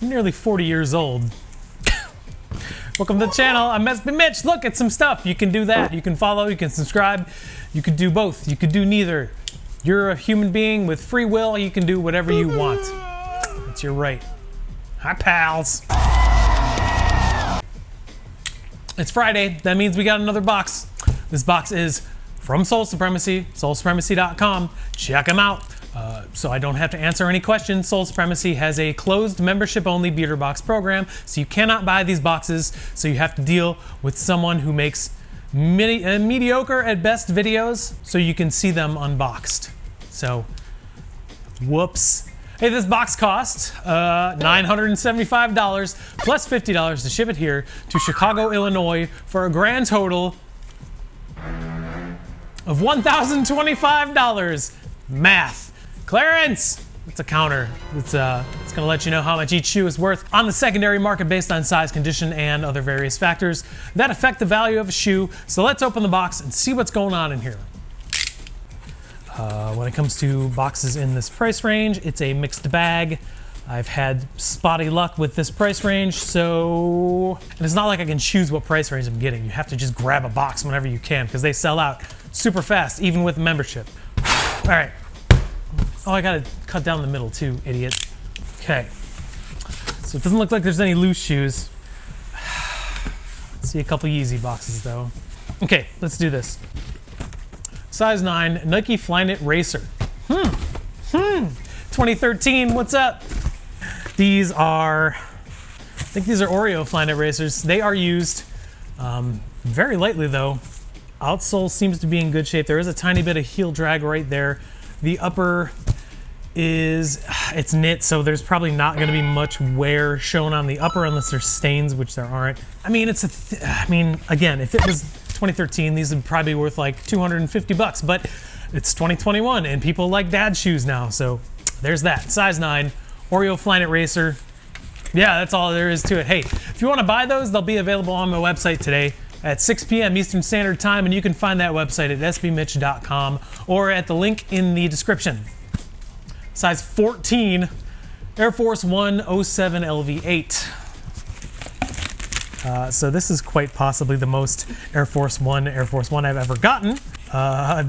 I'm nearly 40 years old. Welcome to the channel. I'm Mesby Mitch. Look at some stuff. You can do that. You can follow, you can subscribe. You could do both. You could do neither. You're a human being with free will. You can do whatever you want. It's your right. Hi, pals. It's Friday. That means we got another box. This box is from Soul Supremacy, soulsupremacy.com. Check them out. So I don't have to answer any questions. Soul Supremacy has a closed membership-only beater box program, so you cannot buy these boxes, so you have to deal with someone who makes mediocre at best videos so you can see them unboxed. So, whoops. Hey, this box cost $975 plus $50 to ship it here to Chicago, Illinois for a grand total of $1,025. Math. Clarence! It's a counter. It's gonna let you know how much each shoe is worth on the secondary market based on size, condition, and other various factors that affect the value of a shoe. So let's open the box and see what's going on in here. When it comes to boxes in this price range, it's a mixed bag. I've had spotty luck with this price range, so... And it's not like I can choose what price range I'm getting. You have to just grab a box whenever you can, because they sell out super fast, even with membership. All right. Oh, I gotta cut down the middle too, idiot. Okay. So it doesn't look like there's any loose shoes. Let's see a couple Yeezy boxes though. Okay, let's do this. Size 9, Nike Flyknit Racer. 2013, what's up? These are, I think these are Oreo Flyknit Racers. They are used very lightly though. Outsole seems to be in good shape. There is a tiny bit of heel drag right there. The upper is, it's knit, so there's probably not going to be much wear shown on the upper unless there's stains, which there aren't. I mean, again, if it was 2013, these would probably be worth like 250 bucks, but it's 2021 and people like dad shoes now, so there's that. Size 9, Oreo Flyknit Racer. Yeah, that's all there is to it. Hey, if you want to buy those, they'll be available on my website today at 6 p.m. Eastern Standard Time, and you can find that website at sbmitch.com or at the link in the description. Size 14, Air Force One 07 LV8. So this is quite possibly the most Air Force One I've ever gotten.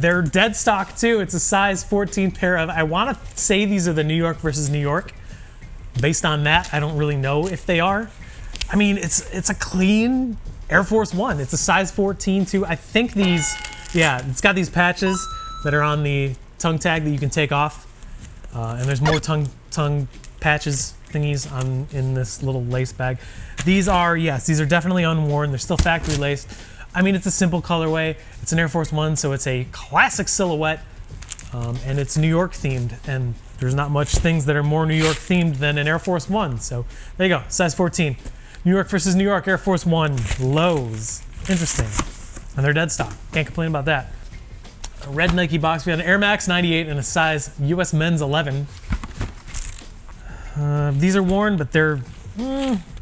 They're dead stock too. It's a size 14 pair of, I want to say these are the New York versus New York. Based on that, I don't really know if they are. I mean, it's a clean Air Force One. It's a size 14 too. I think these, yeah, it's got these patches that are on the tongue tag that you can take off. And there's more tongue patches thingies in this little lace bag. These are, yes, these are definitely unworn. They're still factory laced. I mean, it's a simple colorway. It's an Air Force One, so it's a classic silhouette. And it's New York themed. And there's not much things that are more New York themed than an Air Force One. So there you go, size 14. New York versus New York, Air Force One, lows. Interesting. And they're dead stock. Can't complain about that. A red Nike box. We got an Air Max 98 and a size US Men's 11. These are worn, but they're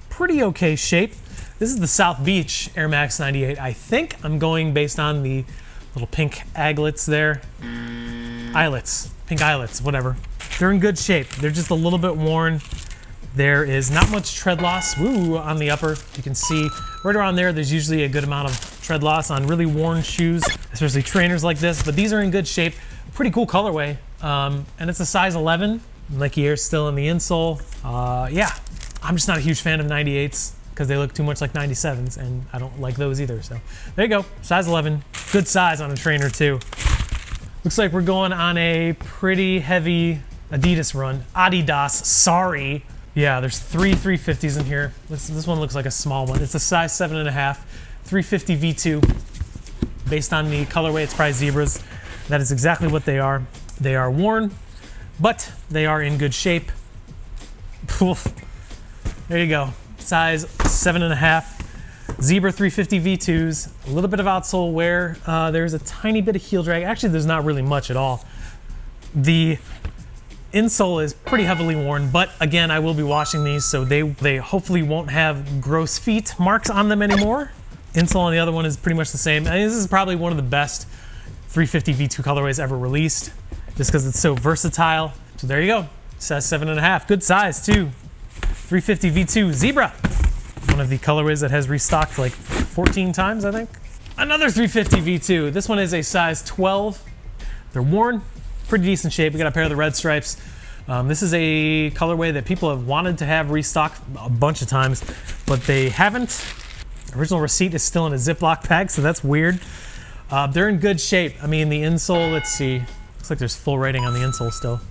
pretty okay shape. This is the South Beach Air Max 98. I think I'm going based on the little pink aglets there. Eyelets, pink eyelets, whatever. They're in good shape. They're just a little bit worn. There is not much tread loss, on the upper. You can see right around there, there's usually a good amount of tread loss on really worn shoes, especially trainers like this, but these are in good shape. Pretty cool colorway, and it's a size 11. Nike Air's still in the insole. Yeah, I'm just not a huge fan of 98s because they look too much like 97s, and I don't like those either, so there you go, size 11. Good size on a trainer too. Looks like we're going on a pretty heavy Adidas run. Adidas, sorry. Yeah, there's 3 350s in here. This one looks like a small one. It's a size 7.5, 350 V2. Based on the colorway, it's probably zebras. That is exactly what they are. They are worn, but they are in good shape. There you go. Size 7.5, zebra 350 V2s. A little bit of outsole wear. There's a tiny bit of heel drag. Actually, there's not really much at all. The insole is pretty heavily worn, but again, I will be washing these, so they hopefully won't have gross feet marks on them anymore. Insole on the other one is pretty much the same. I mean, this is probably one of the best 350 V2 colorways ever released, just because it's so versatile. So there you go, size 7.5, good size too. 350 V2 Zebra. One of the colorways that has restocked like 14 times, I think. Another 350 V2. This one is a size 12. They're worn, pretty decent shape. We got a pair of the red stripes. This is a colorway that people have wanted to have restocked a bunch of times, but they haven't. Original receipt is still in a Ziploc bag, so that's weird. They're in good shape. I mean, the insole, let's see. Looks like there's full rating on the insole still.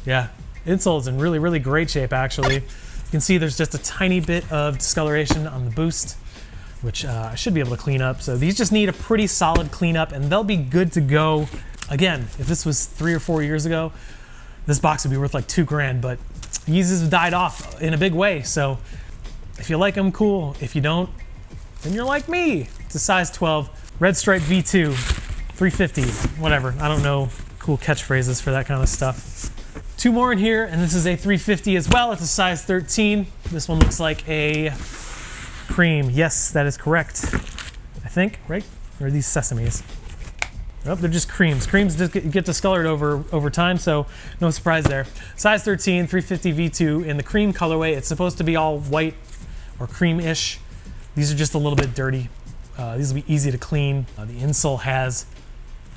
Yeah, insole is in really, really great shape, actually. You can see there's just a tiny bit of discoloration on the boost, which I should be able to clean up. So these just need a pretty solid cleanup, and they'll be good to go. Again, if this was 3 or 4 years ago, this box would be worth like $2 grand, but Yeezys have died off in a big way. So if you like them, cool. If you don't, then you're like me. It's a size 12, red stripe V2, 350, whatever. I don't know cool catchphrases for that kind of stuff. 2 more in here, and this is a 350 as well. It's a size 13. This one looks like a cream. Yes, that is correct. I think, right? Or are these sesames? Nope, they're just creams. Creams just get discolored over time, so no surprise there. Size 13, 350 V2 in the cream colorway. It's supposed to be all white or cream-ish. These are just a little bit dirty. These will be easy to clean. The insole has,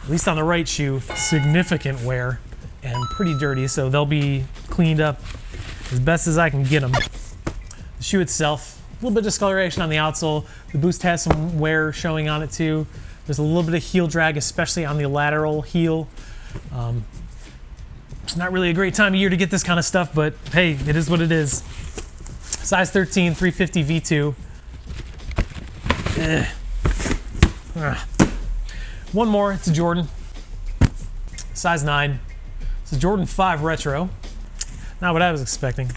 at least on the right shoe, significant wear and pretty dirty, so they'll be cleaned up as best as I can get them. The shoe itself, a little bit of discoloration on the outsole. The boost has some wear showing on it too. There's a little bit of heel drag, especially on the lateral heel. It's not really a great time of year to get this kind of stuff, but hey, it is what it is. Size 13, 350 V2. One more, it's a Jordan. Size 9. It's a Jordan 5 Retro. Not what I was expecting.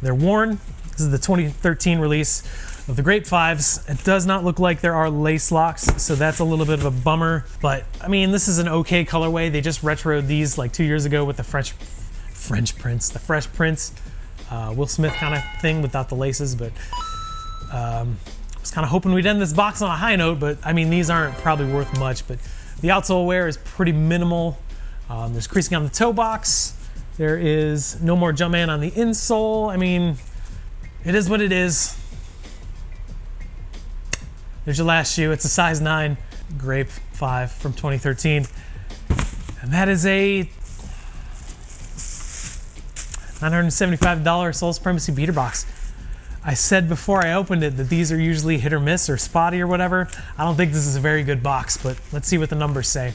They're worn. This is the 2013 release of the Grape 5s. It does not look like there are lace locks, so that's a little bit of a bummer. But I mean, this is an okay colorway. They just retroed these like 2 years ago with the Fresh Prince, Will Smith kind of thing without the laces. But I was kind of hoping we'd end this box on a high note. But I mean, these aren't probably worth much. But the outsole wear is pretty minimal. There's creasing on the toe box. There is no more Jumpman on the insole. I mean, it is what it is. There's your last shoe. It's a size 9 Grape 5 from 2013. And that is a $975 Soul Supremacy beater box. I said before I opened it that these are usually hit or miss or spotty or whatever. I don't think this is a very good box, but let's see what the numbers say.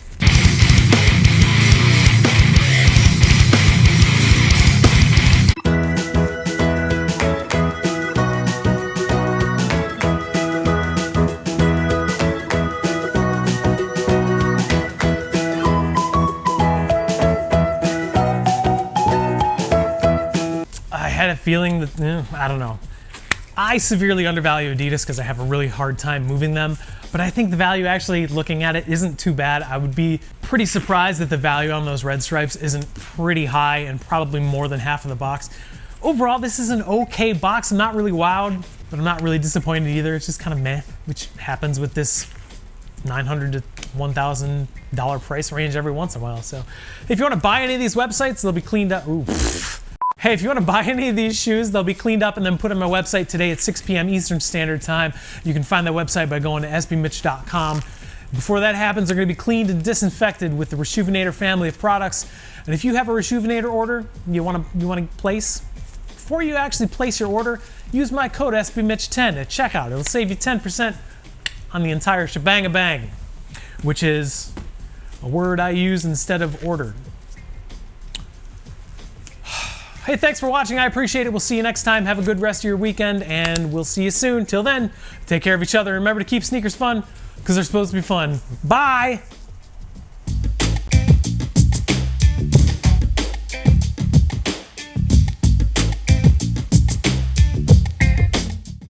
I had a feeling that, I don't know. I severely undervalue Adidas because I have a really hard time moving them, but I think the value actually, looking at it, isn't too bad. I would be pretty surprised that the value on those red stripes isn't pretty high and probably more than half of the box. Overall, this is an okay box. I'm not really wowed, but I'm not really disappointed either. It's just kind of meh, which happens with this $900 to $1,000 price range every once in a while. So if you want to buy any of these websites, they'll be cleaned up. Ooh. Hey, if you want to buy any of these shoes, they'll be cleaned up and then put on my website today at 6 p.m. Eastern Standard Time. You can find that website by going to sbmitch.com. Before that happens, they're going to be cleaned and disinfected with the Resjuvenator family of products. And if you have a Resjuvenator order you want to place, before you actually place your order, use my code SBMitch10 at checkout. It'll save you 10% on the entire shebang-a-bang, which is a word I use instead of order. Hey, thanks for watching. I appreciate it. We'll see you next time. Have a good rest of your weekend, and we'll see you soon. Till then, take care of each other. Remember to keep sneakers fun, because they're supposed to be fun. Bye!